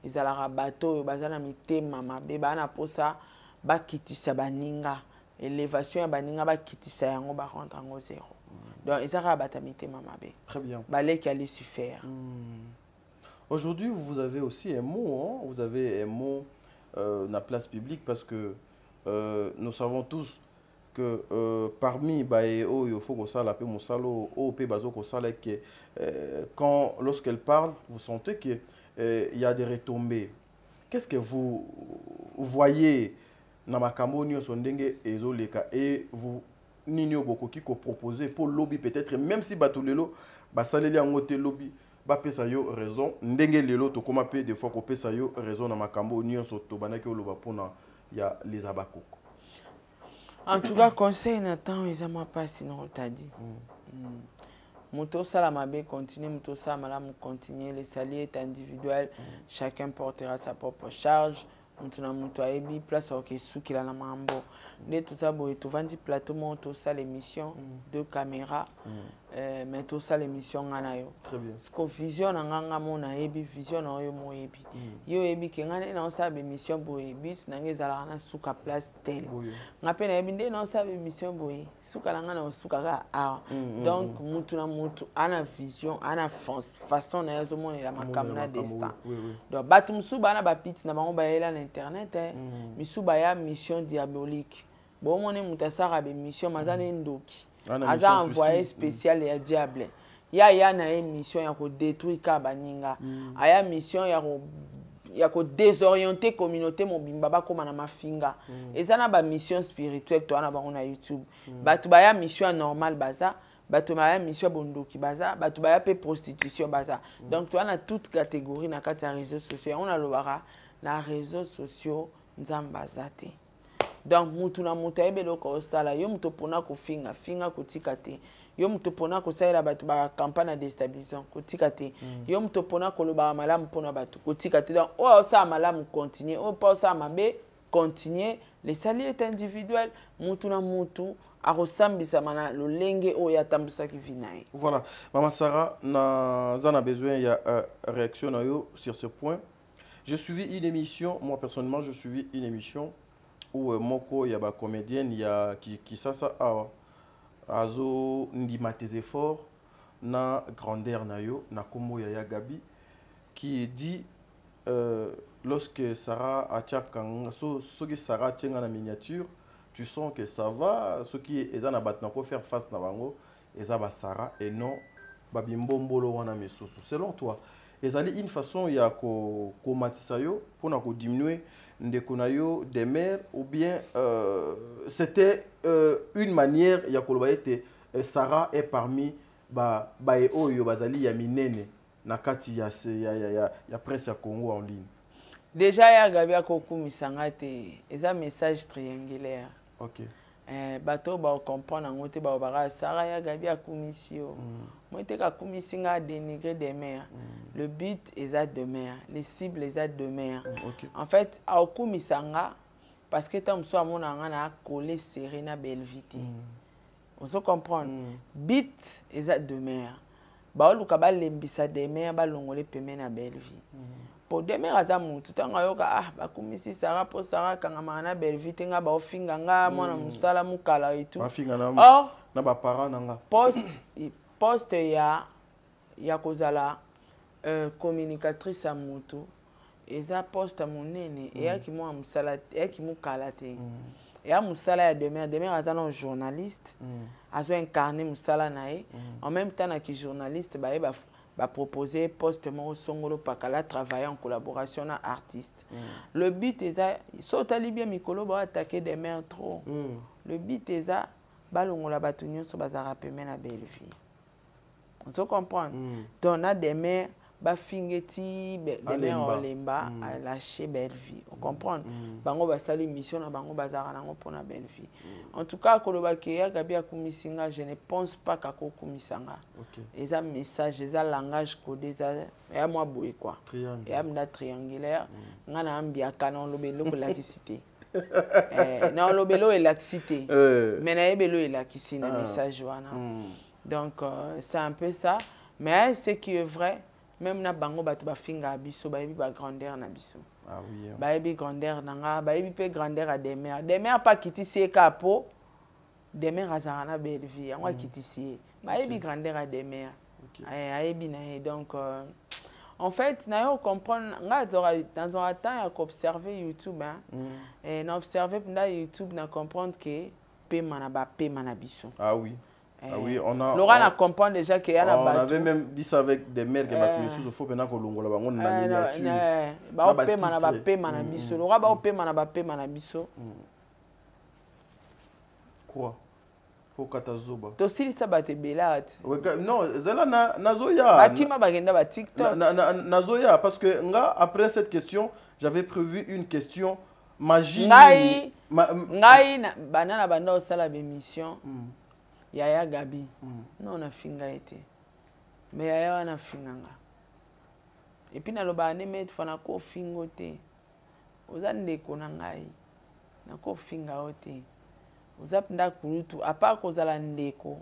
Speaker 1: ezala bato bazana mitema mabe bana posa bakitisa baninga élévation ya baninga bakitisa yango ba rendre en zéro. Donc ils ont batamité mamabe.
Speaker 2: Très bien.
Speaker 1: Balé qui allait se faire.
Speaker 2: Aujourd'hui, vous avez aussi un mot, vous avez un mot dans la place publique parce que nous savons tous que parmi baeo il faut que ça la pe musalo o pe bazo ko sala que quand lorsqu'elle parle, vous sentez que il y a des retombées. Qu'est-ce que vous voyez na makambo nyonso ndenge ezoleka et vous nini obokoki ko proposer pour lobby peut-être même si batulelo basaleli yango te lobby ba pesa yo raison ndenge lelo to koma pe des fois ko pesa yo raison na makambo nyonso to banaki oloba pona ya les abakoko.
Speaker 1: En tout cas conseil n'attend ils ama pas sinon t'a dit. Muto sala mabe continue muto sala malamu continuer le salier est individuel, chacun portera sa propre charge. Mutuna mutu ayebi place ok soukila na mambo nde tout ça boy to vandi plateau mon to ça l'émission deux caméras mais to ça l'émission ngana yo
Speaker 2: très bien
Speaker 1: sko vision nganga mona yebi vision na yo mo yebi yo yebi ke ngana na ça émission boy bis na ngezala na souka place tel ngape na yebi nde na ça émission boy souka ngana souka ka donc mutuna mutu ana vision ana façon na yazo mona la makamna destin donc batum suba na ba pit na bango ba yela internet misuba ya mission diabolique bon mon mutasara be mission mazane ndoki aza envoyé spécial ya diable ya na mission ya ko détruire ka baninga aya mission ya ko désorienter communauté mobimba ba koma na mafinga ezana ba mission spirituelle to na bango na YouTube batu ba ya mission normale baza bato ba ya mission bondoki baza bato ba ya pe prostitution baza donc to na toute catégorie na kati ya réseaux sociaux on a lobara na réseaux sociaux nzamba zate donc mutu na mutu ayebelo ko sala yo mutu pona ko finga kotika te yo mutu pona ko sala bato ba campagne de déstabilisation kotika te yo mutu pona ko loba malamu pona bato kotika te donc o sa malamu continuer o pa sa mabe continuer les saliers est individuel mutu na mutu a resambisa mana lo lenge o ya tambusa ki vinae.
Speaker 2: Voilà maman Sarah na zana besoin ya réaction na yo sur ce point. J'ai suivi une émission, moi personnellement, j'ai suivi une émission où Moko, il y a une comédienne qui ça azo ndima tes efforts na grandeur na yo na komo ya Gabi qui dit lorsque Sarah a tchakanga ce que Sarah tient en miniature, tu sens que ça va, ce qui est na batna ko faire face na bango ezaba Sarah et non babimbombolo wana mesusu. Selon toi, ezali une façon ya ko matisa yo pour diminuer ndeko na yo des mères ou bien c'était une manière ya ko ete Sarah est parmi ba oyo bazali ya minene na kati ya presse ya Congo en ligne.
Speaker 1: Déjà ya Gabi akokumisa ngate eza message triangulaire.
Speaker 2: OK.
Speaker 1: Bato ba comprendre ngote ba bara Sarah ya Gabi akumisio. Moi te ka kumisinga dénigrer des mères. Le but est de mère, les cibles est de mère. En fait, akumisanga parce que tam so amona ngana coller Serena Belviti. On se comprend. But est de mère. baoluka balembisa Demer balongole pembe na belle vie. Pour Demer aza mutu tanga yoka bakumisi Sarah po Sarah kangama na belle vie tenga ba ofinga nga mwana musala mukala et tout. Or
Speaker 2: na ba parents nanga.
Speaker 1: Poste ya kozala communicatrice à mutu. Eza poste monene eyaki mo musala eyaki mukala te. Et musala ya Demer aza un journaliste. Azo incarné musala nae. En même temps na ki journaliste ba proposer poste mo songolo pakala travailler en collaboration avec artiste. Le but est ça sotali bien mikolo ba attaquer Demer trop. Le but est ça balongola batunyo so bazara pembe na belle vie. On se comprend. Donc na Demer ba fingeti Demer olemba a lâché belle vie. On comprend. Bango ba sali mission na bango bazara nango pona belle vie. En tout cas koloba ke ya gabi akumisinga, je ne pense pas kako kumisanga. Et ça message, et ça langage codé ça ya moi boy quoi. Et amna triangulaire, ngana ambia canon lobelo ko laxité. Non lobelo est laxité. Mais na ebelo est laxité na message wana. Donc c'est un peu ça, mais ce qui est vrai, même na bango batu ba finga abiso ba yebi ba grandeur na biso.
Speaker 2: Ah oui.
Speaker 1: Ba yebi grandeur nanga, ba yebi pe grandeur à Demer. Demer pas kiti sie kapo. Demer azara na belle vie, on kiti sie. Ba yebi grandeur à Demer. Ayebi na donc en fait, na yo comprendre nga dans un temps à observer YouTube et na observer pendant YouTube na comprendre que paiement na biso.
Speaker 2: Ah oui. Ah oui, on
Speaker 1: a comprend déjà qu'il y a
Speaker 2: on avait même dit ça avec des mères qui m'ont dit faut pendant que l'on va na miniature.
Speaker 1: Ba paiement na biso. Laura ba paiement na biso.
Speaker 2: Quoi? Pour katazoba.
Speaker 1: To silisa bate belate.
Speaker 2: Non, zela nazoya.
Speaker 1: Bakima bagenda ba TikTok.
Speaker 2: Nazoya parce que nga après cette question, j'avais prévu une question magie.
Speaker 1: Ngai banana banda osala émission. Yaya Gabi. Non na finga été. Mais yaya wana finganga. Et puis na loba ne met fana ko fingote. Ozande ko na ngai. Na ko finga ote. Uzapinda kurutu apa kozala ndeko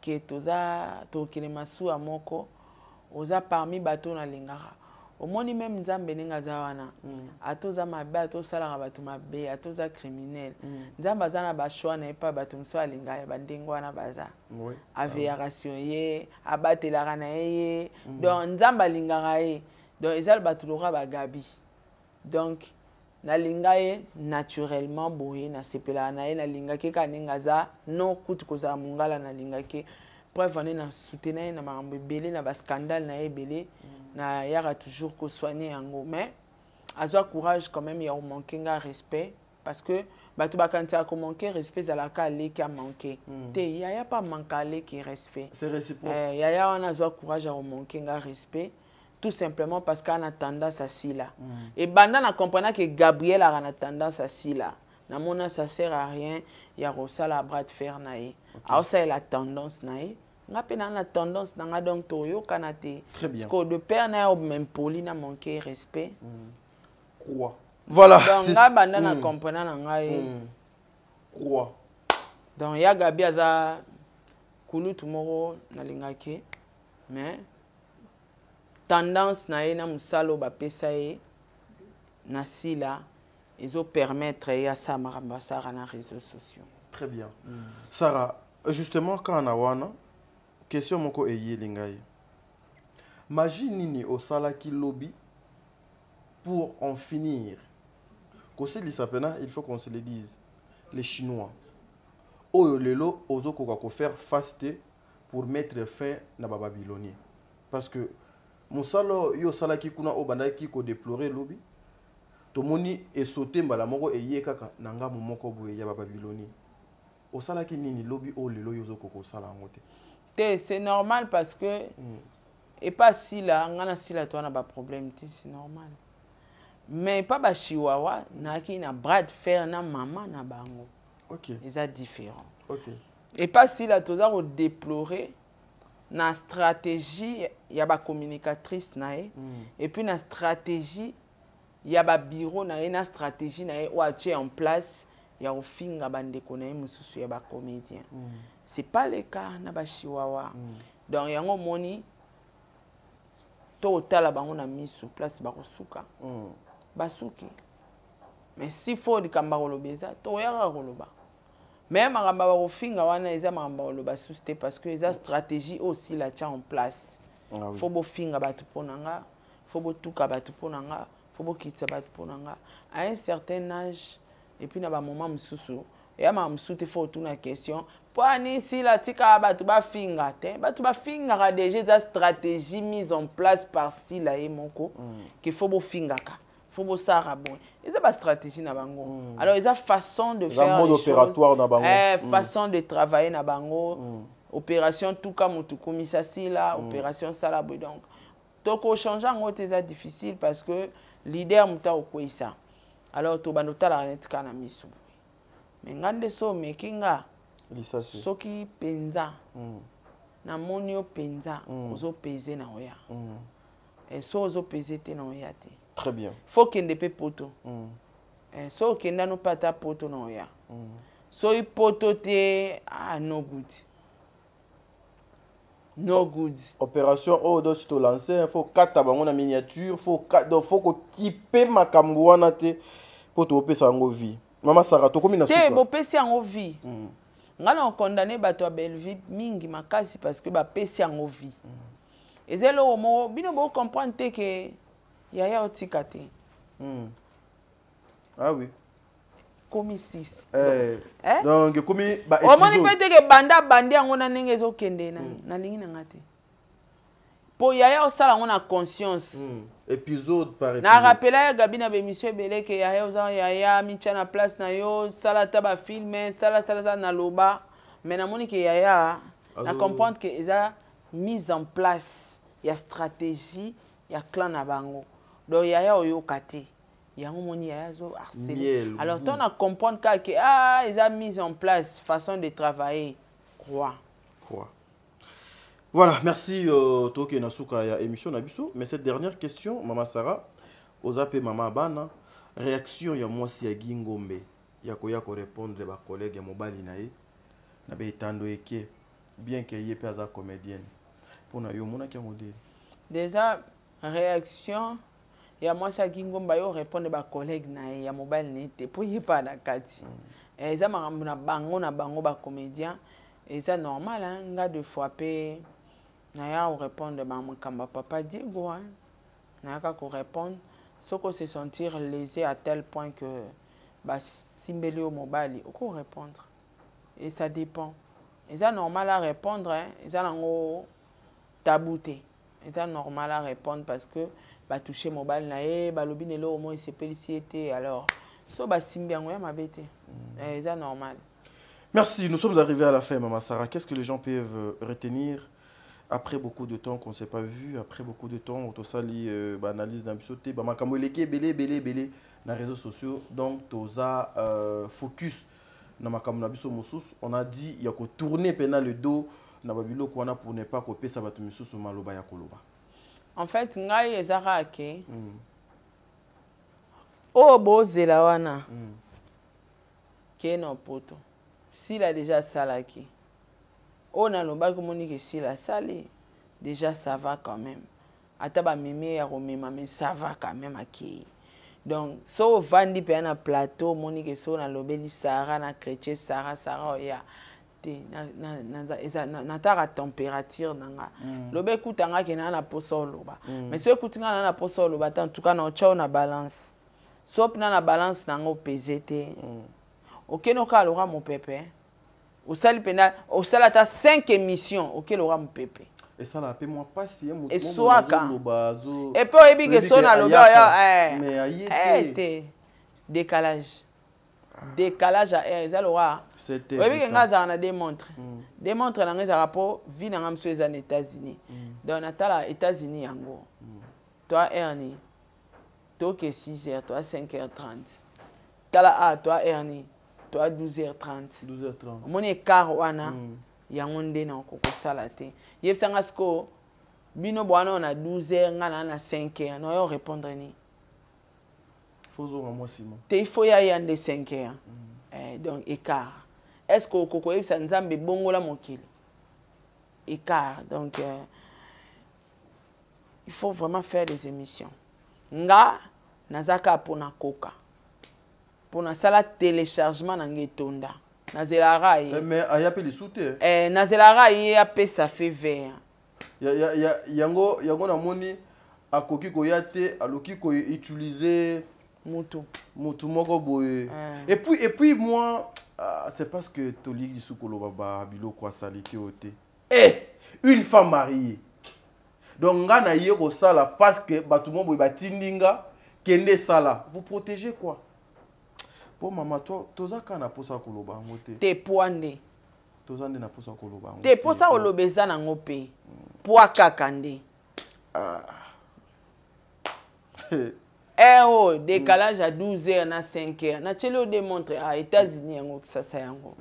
Speaker 1: ke toza tokele masu amoko oza parmi bato na lingara omoni même nzambe ninga za wana atoza mabe atosala bato mabe atoza criminel nzambe azana ba choix na epa bato mso alinga ya bandengo wana baza avération ye abatelaka na ye donc nzambe alingaka ye donc ezal bato lora bagabi donc na lingaye naturellement boye na sepela na ye na lingaki ka ningaza non kutu koza mungala na lingaki preuve on na soutenir na mambo belé na ba scandale na ye belé na yara toujours ko soigner yango mais azwa courage quand même ya manquer nga respect parce que batu bakantia ko manquer respect zalaka le ki a manquer te ya pas manquer qui respect
Speaker 2: c'est réciproque
Speaker 1: ya on azwa courage ya manquer nga respect tout simplement parce qu'on a tendance à si là. Et banda na comprendre que Gabriel a tendance à si là. Na mona ça sert à rien, il y a rosa la bras de fer nae. Alors ça est la tendance nae. Nga pe na tendance na donc toyo kanate.
Speaker 2: Très bien.
Speaker 1: Parce que de père na même poli na manquer respect.
Speaker 2: Quoi? Voilà.
Speaker 1: Donc nga banda na comprendre na ngai.
Speaker 2: Quoi?
Speaker 1: Donc ya Gabi aza kulu tomorrow na lingaki. Mais tendance na ye na musalo ba pesa ye na sila ezo permettre ya sa maramba sara na réseaux sociaux.
Speaker 2: Très bien. Sarah, justement quand on a wana question moko eye lingai. Magie nini osala ki lobby pour en finir. Kosi lisapena, il faut qu'on se le dise. Les Chinois. Oyo lelo ozo ko faire faster pour mettre fin na ba Babylonien. Parce que Moussalo yo sala ki kuna obanda ki ko déplorer lobby tomoni e sauté mbala moko eye kaka nanga momoko boye ya Babylonie o sala ki nini lobby o lelo yo zo ko sala ngote
Speaker 1: te c'est normal parce que et pas si là ngana si là toi na ba problème te c'est normal mais pas ba chihuahua na ki na bras de fer na maman na bango.
Speaker 2: OK
Speaker 1: c'est différent.
Speaker 2: OK
Speaker 1: et pas si là toi za déplorer na stratégie ya ba communicatrice nae et puis na stratégie ya ba bureau nae na stratégie nae ou atie en place ya ofinga bandeko nae mususu ya ba comédien c'est pas le cas na ba chihuahua donc yango moni to otala bango na misu place bakosuka basuki mais si faut likamba koloba eza toyaka koloba mais makamba bakofinga wana eza makamba koloba suste parce que eza stratégie aussi la tient en place faut bofinga bato mpona nga faut botuka bato mpona nga faut bokitisa bato mpona nga à un certain âge et puis na bamoment mosusu eya maka mosusu te faut otuna question po ani sila tika bato bafinga te bato bafingaka déjà eza stratégie mise en place par sila ye moko ke faut bofingaka faut bosara bon eza ba stratégie na bango alors eza façon de faire
Speaker 2: mode opératoire na bango
Speaker 1: façon de travailler na bango opération tuka mutu komisa sila opération sala boy donc toko changer ngo eza difficile parce que leader muta okoisa alors to banotala netika na misu mais ngande so mekinga soki penza na monio penza ozo peser na oya et so ozo peser te na oya te
Speaker 2: très bien
Speaker 1: faut kende pe poto so kenda no pata poto na oya so i poto te no good no good
Speaker 2: opération odo to lancer faut kata bango na miniature faut ko kipe makambo wana te poto opesa ngo vie mama Sarah to komi na
Speaker 1: te bo pesi yango vie ngana condamné bato ya Belleville mingi makasi parce que ba pesi yango vie ezelo mo bino bo comprendre te que yaya otika te
Speaker 2: ah oui
Speaker 1: komi 6
Speaker 2: donc komi ba
Speaker 1: épisode omoni pete ke banda bandi yango na ndenge ezokende na lingi na ngate po yaya osala yango na conscience
Speaker 2: épisode par épisode
Speaker 1: na rappela ya gabi na bémission ebele ke yaya oza yaya mitia na place na yo sala ta ba filme sala na loba mais namoni ke yaya na comprendre que eza mise en place ya stratégie ya clan na bango donc yaya oyoka te yango moni yaya zo harceler alors ton na comprendre que eza mise en place façon de travailler quoi
Speaker 2: voilà, merci Toke Nasuka ya émission Nabiso. Mais cette dernière question, Mama Sarah, Ozape Mama Bana, réaction ya mwasi ya Gingombe, yako répondre ba collègue ya mobali nae, na be tando eke, bien que yé pe aza comédienne. Pour na yo mona ki modèle.
Speaker 1: Déjà réaction ya mwasi ya Gingombe yo répondre ba collègue nae ya mobali nete pour yé pas na kati. Eza makambo na bango ba comédien, et ça normal hein, nga de fois pe naya ou répondre mamakamba papa Diego hein naya ka ko répondre soko se sentir lésé à tel point que ba simbeli au mobile ko répondre et ça dépend et ça normal à répondre hein et ça nango tabouté et ça normal à répondre parce que ba toucher mobile na ba lobi nelo au moins c'est félicité alors so ba simbi yango ya mabete et ça normal.
Speaker 2: Merci, nous sommes arrivés à la fin, Mama Sarah. Qu'est-ce que les gens peuvent retenir après beaucoup de temps qu'on ne s'est pas vu, après beaucoup de temps, on sali analyse d'un bisoté, bah makamoleke belé dans les réseaux sociaux, donc toza focus na makamona biso mosus. On a dit il y a que tourner pendant le dos na babilo ko na pour ne pas copier ça batu mosus maloba ya koloba.
Speaker 1: En fait, ngai ezara ke o bozela wana ke no poto. S'il a déjà salaki, on a l'obal comme on dit que s'il a salé, déjà ça va quand même. Ataba mémé à romema, mais ça va quand même à qui. Donc, so vandi pe na plateau, mon dit que so na lobeli Sarah na chrétien Sarah oya te na ta température nanga. Lobe kutanga ke na poso loba. Mais so kutinga na poso loba en tout cas na chao na balance. So na balance nanga pesete. Ok, no ka l'aura mon pépé. Au sali pena, au sala ta 5 émissions. Ok, l'aura mon pépé.
Speaker 2: Et ça la paie moi pas si mon.
Speaker 1: Et soit quand. Et puis ebi que son na loba ya. Mais aïe. Décalage. Décalage à air. Ça l'aura. C'était. Ebi que ngaza na démontre. Démontre na ngaza rapport vie na ngam aux États-Unis. Donc natala États-Unis yango. Toi Ernie. Toi que 6h, toi 5h30. Tala toi Ernie. Toi 12h30.
Speaker 2: 12h30.
Speaker 1: Mon écart wana yangonde na koko salate. Yebsanga sko bino bwana on a 12h ngana na 5h. No yo répondre ni.
Speaker 2: Faut zo moi Simon.
Speaker 1: Te il faut ya yande 5h. Donc écart. Est-ce que koko yebsa nzambe bongola mokili. Écart donc il faut vraiment faire des émissions. Nga nazaka pona koka. Pona sala téléchargement na ngetonda. Nazelara yi.
Speaker 2: Mais aya pe les soute.
Speaker 1: Nazelara yi ape ça fait vert.
Speaker 2: Yango na moni akoki ko yate aloki ko utiliser
Speaker 1: mutu
Speaker 2: moko boye. Et puis moi c'est parce que toli du sukolo baba bilo kwa salite ote. Une femme mariée. Donc nga na ye ko sala parce que batumo boye batindinga kende sala. Vous protégez quoi? Pour maman toi tozaka na posa koloba ngote.
Speaker 1: Te poande.
Speaker 2: Tozande na posa koloba ngote.
Speaker 1: Te posa olobeza na ngope. Poa kakande. Décalage à 12 heures na 5 heures. Na chelo démontre à États-Unis yango kisasa yango.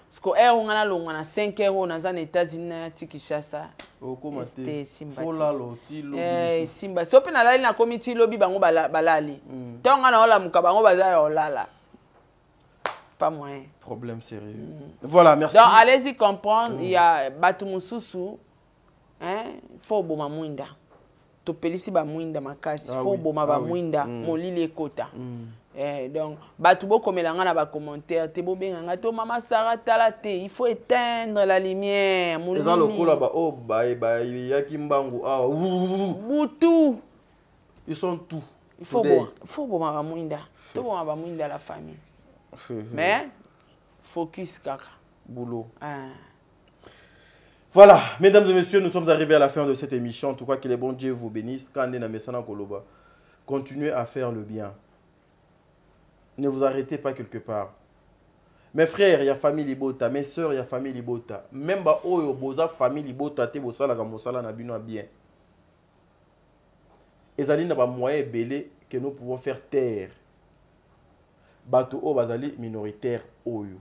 Speaker 1: Parce que heure on a longa na 5 heures on a aux États-Unis na tikishasa.
Speaker 2: Comment
Speaker 1: c'était Simba.
Speaker 2: Folalo tilo.
Speaker 1: Simba. So pe na lali na committee lobby bango balali. Tonga na ola muka bango baza olala. Pas moyen.
Speaker 2: Problème sérieux. Voilà, merci.
Speaker 1: Donc allez-y comprendre, il y a Batumususu. Hein, faut boma mwinda. To pelisi ba mwinda makasi, faut boma ba mwinda, molili ekota. Donc batu bo komelanga na ba commentaire, te bo benga to mama Sarah talate, il faut éteindre la lumière, molili.
Speaker 2: Eza lokola ba oh bye yaki mbangu
Speaker 1: Boutou.
Speaker 2: Ils sont tout.
Speaker 1: Il faut boma ba mwinda. To boma ba mwinda la famille. Mais focus kaka.
Speaker 2: Boulot. Voilà, mesdames et messieurs, nous sommes arrivés à la fin de cette émission. En tout cas, que les bons Dieu vous bénissent. Continuez à faire le bien. Ne vous arrêtez pas quelque part. Mes frères, il y a famille libota. Mes sœurs, il y a famille libota. Même si vous avez famille libota, vous avez bien. Et ça n'a pas moyen belé que nous pouvons faire taire. Bato o bazali minoritaire oyo.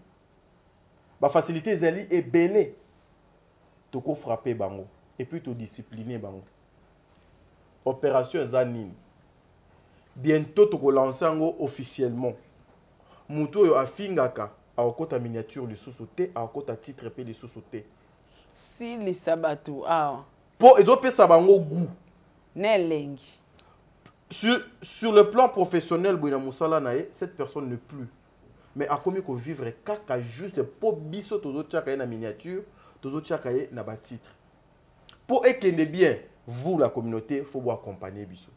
Speaker 2: Ba facilité zali est belé. Toko frapper bango et puis to discipliner bango. Opération Zanine. Bientôt toko lancer ngo officiellement. Muto yo afingaka a okota miniature le sous-sauté a okota titre pe le sous-sauté.
Speaker 1: Si les sabato
Speaker 2: Po ezo pesa bango goût.
Speaker 1: Nelengi.
Speaker 2: Sur le plan professionnel, cette personne ne plus. Mais à combien qu'on vivre kaka juste pour biso tozo tchakaye na miniature, tozo tchakaye na ba titre. Pour ekende bien, vous la communauté, faut vous accompagner biso.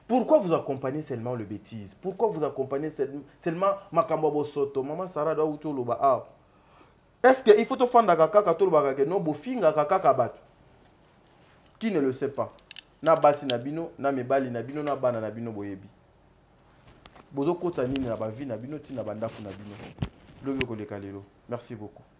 Speaker 2: Pourquoi vous accompagnez seulement le bêtise? Pourquoi vous accompagnez seulement makambo bosoto? Maman Sarah doit outo loba. Est-ce qu'il faut te faire kaka to loba ke no bofinga kaka bat? Qui ne le sait pas? Na basi na bino, na mebali na bino, na bana na bino boyebi. Bozo kota nini na ba vie na bino, ti na bandako na bino. Lobi ko lekalelo. Merci beaucoup.